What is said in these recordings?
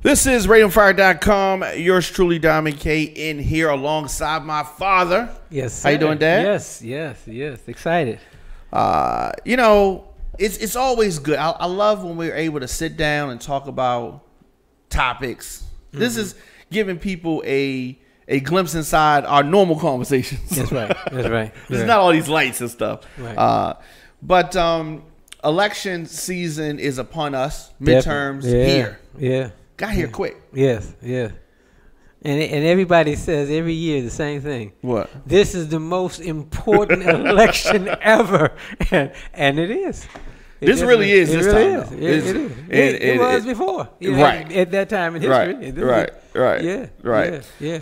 This is RadioFire.com. Yours truly, Diamond K, in here alongside my father. Yes, sir. How you doing, Dad? Yes. Excited. You know, it's always good. I love when we're able to sit down and talk about topics. Mm-hmm. This is giving people a glimpse inside our normal conversations. That's right. There's not all these lights and stuff. Right. But election season is upon us. Midterms here. Yeah. Got here quick. Yes. And everybody says every year the same thing. What? This is the most important election ever, and it is. This really is this really time. Is. It is. It was before. Right. At that time in history. Right. Yeah.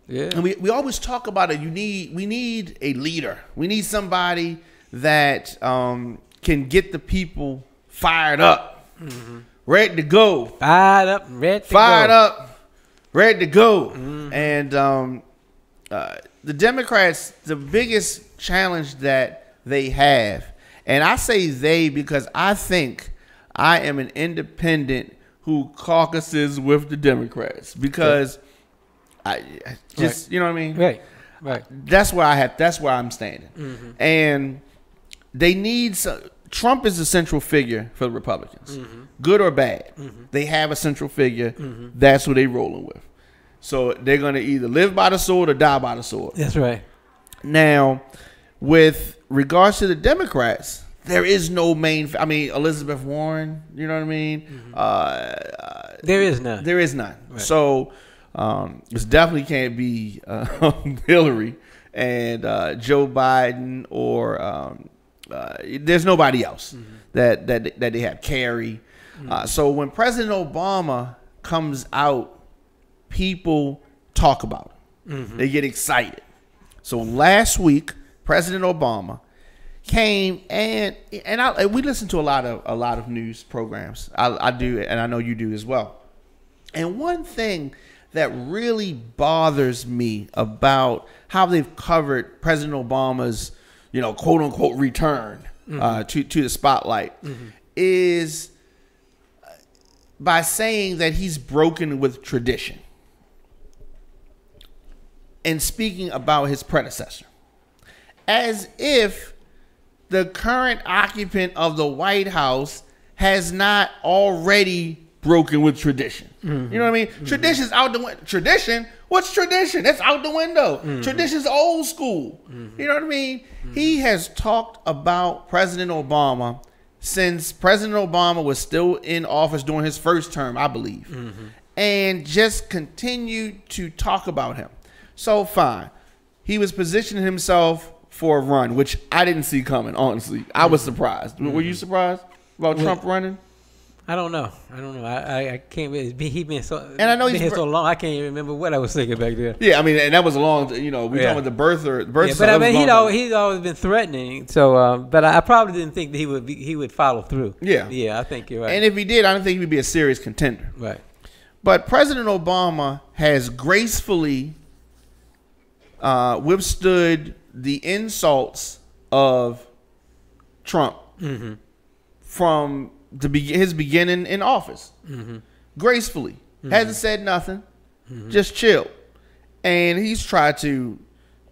And we always talk about it. We need a leader. We need somebody that can get the people fired up, ready to go. Fired up, ready to go. Mm-hmm. And the Democrats, the biggest challenge that they have, and I say they because I think I am an independent who caucuses with the Democrats because I just, you know what I mean? Right. That's where I'm standing. Mm-hmm. And they need Trump is the central figure for the Republicans, good or bad. Mm-hmm. They have a central figure. Mm-hmm. That's what they're rolling with. So they're going to either live by the sword or die by the sword. That's right. Now, with regards to the Democrats, there is no main. I mean, Elizabeth Warren. You know what I mean? Mm-hmm. There is none. There is none. Right. So this definitely can't be Hillary and Joe Biden or. There's nobody else that they have. Kerry. So when President Obama comes out, people talk about it. They get excited. So last week, President Obama came and we listen to a lot of news programs. I do, and I know you do as well. And one thing that really bothers me about how they've covered President Obama's quote unquote return to the spotlight is by saying that he's broken with tradition and speaking about his predecessor as if the current occupant of the White House has not already broken with tradition. You know what I mean? Tradition's out the window. Tradition? What's tradition? That's out the window. Tradition's old school. You know what I mean? He has talked about President Obama since President Obama was still in office during his first term, I believe, and just continued to talk about him. So fine. He was positioning himself for a run, which I didn't see coming, honestly. I was surprised. Were you surprised about Trump running? I don't know. I can't. He been so. And I know he's been here so long. I can't even remember what I was thinking back there. Yeah, I mean, and that was a long. We talking about the birth. Yeah, but I mean, he's always been threatening. So, but I probably didn't think that he would follow through. Yeah, I think you're right. And if he did, I don't think he would be a serious contender. Right. But President Obama has gracefully withstood the insults of Trump from his beginning in office. Gracefully. Hasn't said nothing. Just chill. And he's tried to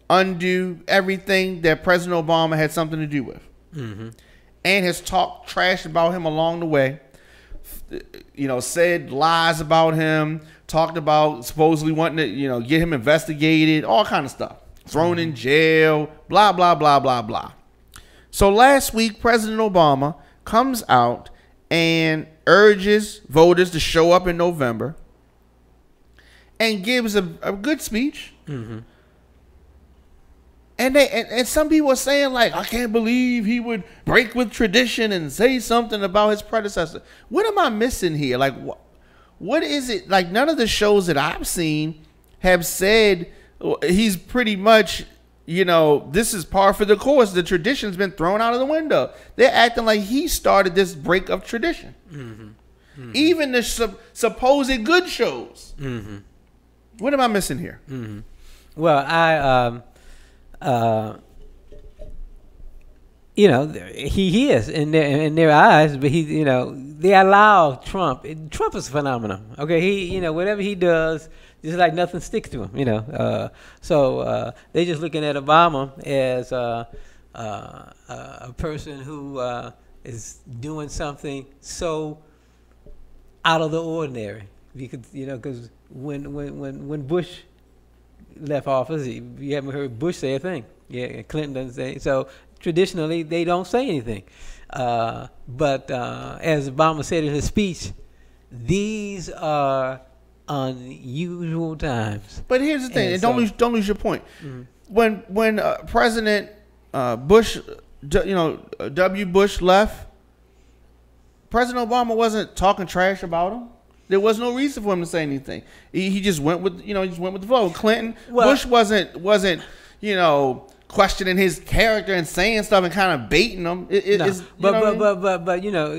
undo everything that President Obama had something to do with. And has talked trash about him along the way. Said lies about him. Talked about supposedly wanting to, get him investigated. All kind of stuff. Thrown in jail. Blah, blah, blah, blah, blah. So last week, President Obama comes out and urges voters to show up in November and gives a good speech. And some people are saying, like, I can't believe he would break with tradition and say something about his predecessor. What am I missing here? Like, what is it? Like, none of the shows that I've seen have said he's pretty much, this is par for the course. The tradition's been thrown out of the window. They're acting like he started this break of tradition. Even the supposed good shows. What am I missing here? Well, you know, he is in their eyes, but he, you know, they allow Trump. Trump is a phenomenon. Okay, he, you know, whatever he does, just like nothing sticks to him. You know, so they just looking at Obama as a person who is doing something so out of the ordinary. Because, you know, because when Bush left office, you haven't heard Bush say a thing. Yeah, Clinton doesn't say. So traditionally, they don't say anything. But as Obama said in his speech, these are unusual times. But here's the thing, and don't lose your point. Mm-hmm. When President Bush, you know, W. Bush left, President Obama wasn't talking trash about him. There was no reason for him to say anything. He just went with, you know, he just went with the flow. Clinton, Bush wasn't, you know, questioning his character and saying stuff and kind of baiting him. But you know,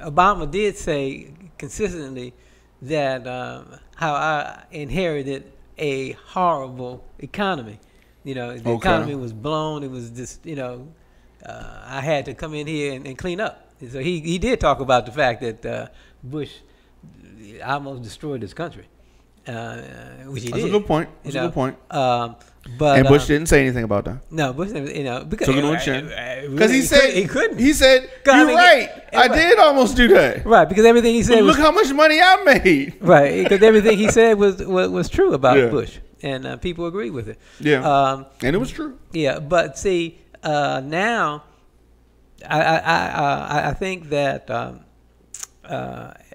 Obama did say consistently that how I inherited a horrible economy. You know, the economy was blown. It was just, you know, I had to come in here and clean up. So he did talk about the fact that Bush almost destroyed this country, which he did. That's a good point. That's a good point. But Bush didn't say anything about that. No, Bush didn't, you know, because took it on the chin. Because he said he couldn't. He said, "You're right. I did almost do that." Right, because everything he said. But look how much money I made. Right, because everything he said was true about Bush, and people agree with it. Yeah, and it was true. Yeah, but see, now, I think that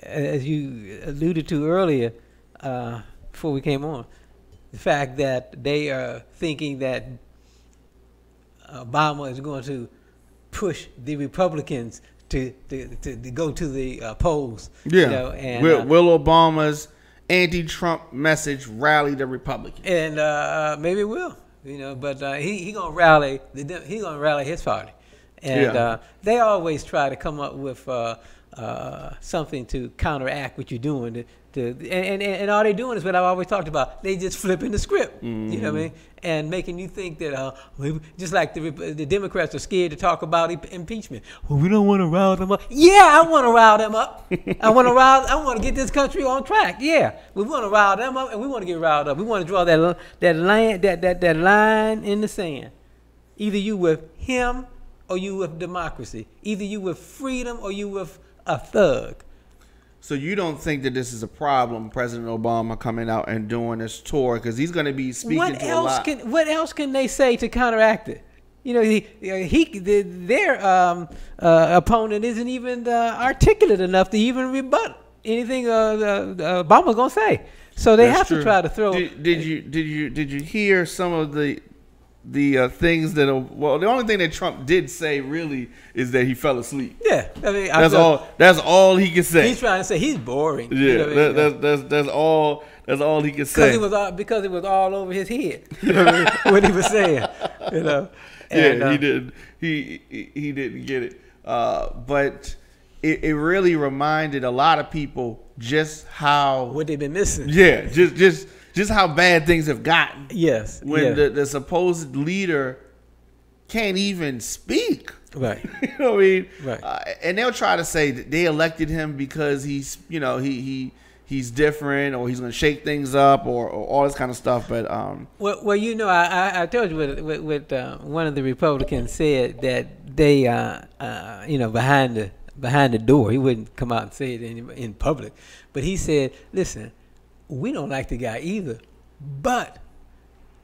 as you alluded to earlier, before we came on, the fact that they are thinking that Obama is going to push the Republicans to go to the polls. Yeah, you know, and, will Obama's anti-Trump message rally the Republicans? And maybe it will. You know, but he gonna rally. He gonna rally his party, and they always try to come up with something to counteract what you're doing. And all they're doing is what I've always talked about. They just flipping the script, you know what I mean, and making you think that just like the Democrats are scared to talk about impeachment. Well, we don't want to rile them up. Yeah, I want to rile them up. I want to get this country on track. Yeah, we want to rile them up, and we want to get riled up. We want to draw that line in the sand. Either you with him or you with democracy. Either you with freedom or you with a thug. So you don't think that this is a problem, President Obama coming out and doing this tour, because he's going to be speaking to a lot. What else can they say to counteract it? You know, their opponent isn't even articulate enough to even rebut anything Obama's going to say. So they have to try to throw. Did you hear some of the things that the only thing that Trump did say really is that he fell asleep. Yeah, I mean that's all he can say. He's trying to say he's boring. Yeah, you know that's all he can say. Because it was all over his head. You know what he was saying. You know. And, he didn't. He didn't get it. But it really reminded a lot of people just how what they've been missing. Yeah, just how bad things have gotten. Yes. When the supposed leader can't even speak. Right. You know what I mean? Right. And they'll try to say that they elected him because he's, you know, he's different, or he's going to shake things up, or all this kind of stuff. But well, you know, I told you what one of the Republicans said, that they you know, behind the door, he wouldn't come out and say it in public, but he said, listen, we don't like the guy either, but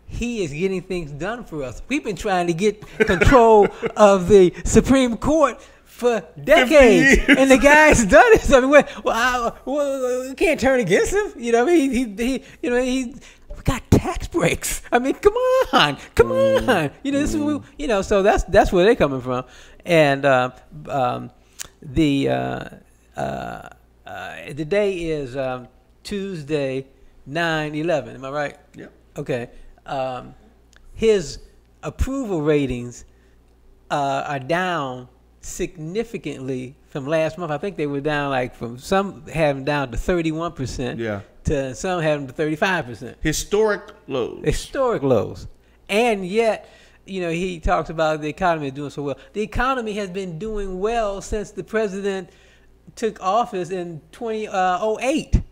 he is getting things done for us. We've been trying to get control of the Supreme Court for decades, and the guy's done it. So, I mean, we can't turn against him. You know, we got tax breaks. I mean, come on. You know, this is, you know, so that's where they're coming from, and the day is Tuesday, 9/11. Am I right? Yeah. Okay. His approval ratings are down significantly from last month. I think they were down, like, from some have them down to 31%. Yeah. To some have them to 35%. Historic lows. And yet, he talks about the economy doing so well. The economy has been doing well since the president took office in 2008.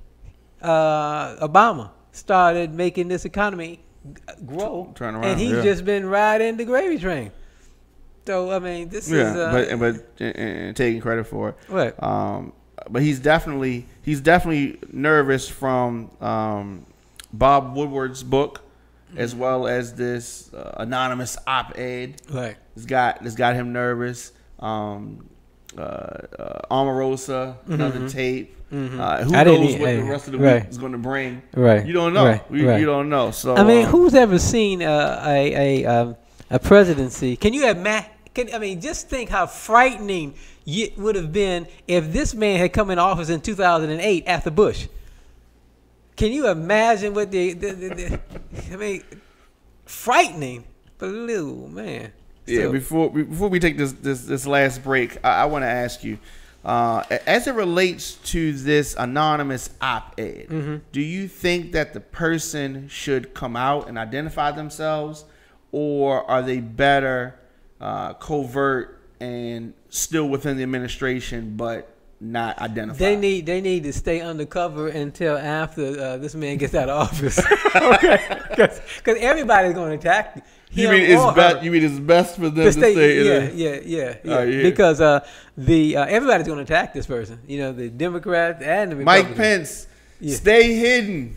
Obama started making this economy grow, turn around, and he's just been riding the gravy train. So I mean, this is and taking credit for it. Right. But he's definitely nervous from Bob Woodward's book, as well as this anonymous op-ed. Right. It's got him nervous. Omarosa, another tape. Who knows what the rest of the week is going to bring? Right. You don't know. You don't know. So I mean, who's ever seen a presidency? Can you imagine? Just think how frightening it would have been if this man had come in office in 2008 after Bush. Can you imagine what frightening, but little man. Yeah. So, before we take this last break, I want to ask you, as it relates to this anonymous op-ed, do you think that the person should come out and identify themselves, or are they better covert and still within the administration but not identified? They need to stay undercover until after this man gets out of office. Okay, because everybody's going to attack him. You mean it's best for them to stay? Yeah. Because everybody's going to attack this person. The Democrats and the Republicans. Mike Pence, stay hidden.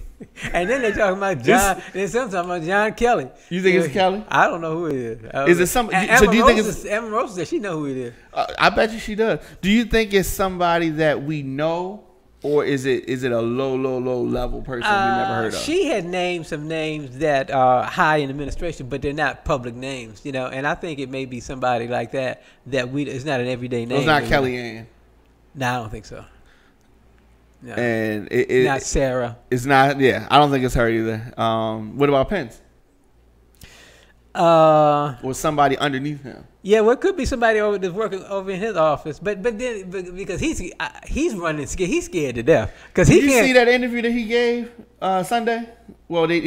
And then they're talking about John. Then some talking about John Kelly. You think it's Kelly? I don't know who it is. Is it somebody? So do you think it's Emma Rosa? Said she know who it is. I bet you she does. Do you think it's somebody that we know, or is it a low level person we never heard of? She had named some names that are high in administration, but they're not public names. And I think it may be somebody like that it's not an everyday name. It's not Kellyanne. No, I don't think so. No. And it's not Sarah. It's not. Yeah, I don't think it's her either. What about Pence? Or somebody underneath him? Yeah, well, it could be somebody that's working over in his office, but then because he's running scared, he's scared to death. Because Did you see that interview that he gave Sunday? Well, they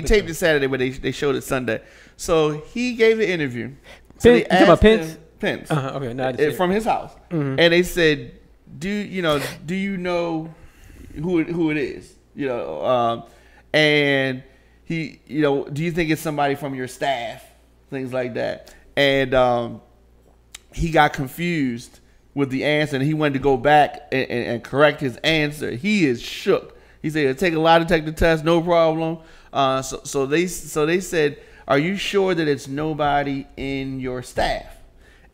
taped it Saturday, but they showed it Sunday. So he gave the interview. So you talking about Pence? Pence. Okay, no, from his house, and they said, do you know who it is? And he, do you think it's somebody from your staff? Things like that. And he got confused with the answer, and he wanted to go back and correct his answer. He is shook. He said, it'll take a lie detector test, no problem. So they said, are you sure that it's nobody in your staff?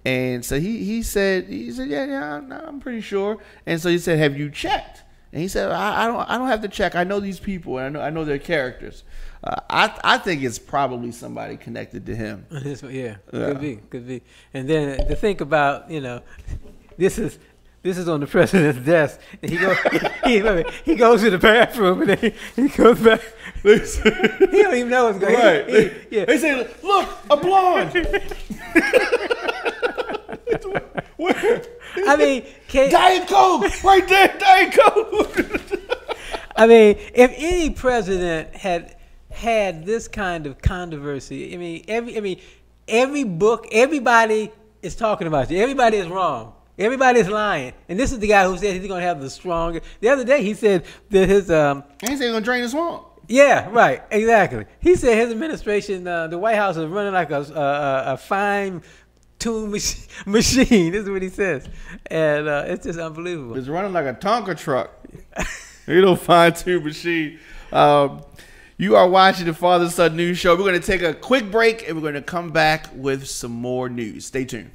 And so he said, yeah, I'm pretty sure. And so he said, have you checked? And he said, I don't have to check. I know these people, and I know their characters. I think it's probably somebody connected to him. Yeah, could be. And then to think about, this is on the president's desk, and he goes to the bathroom, and then he goes back. He don't even know what's going on. Right. They say, look, a blonde. Where? I mean, Diet Coke, right there, Diet Coke. I mean, if any president had this kind of controversy, every book, everybody is talking about you. Everybody is wrong. Everybody is lying. And this is the guy who said he's going to have the strongest. The other day he said that his and he said he's going to drain the swamp. Yeah, right, exactly. He said his administration, the White House is running like a fine tune machine. This is what he says, and it's just unbelievable. It's running like a Tonka truck. Fine tune machine. You are watching the Father Son News Show. We're going to take a quick break, and we're going to come back with some more news. Stay tuned.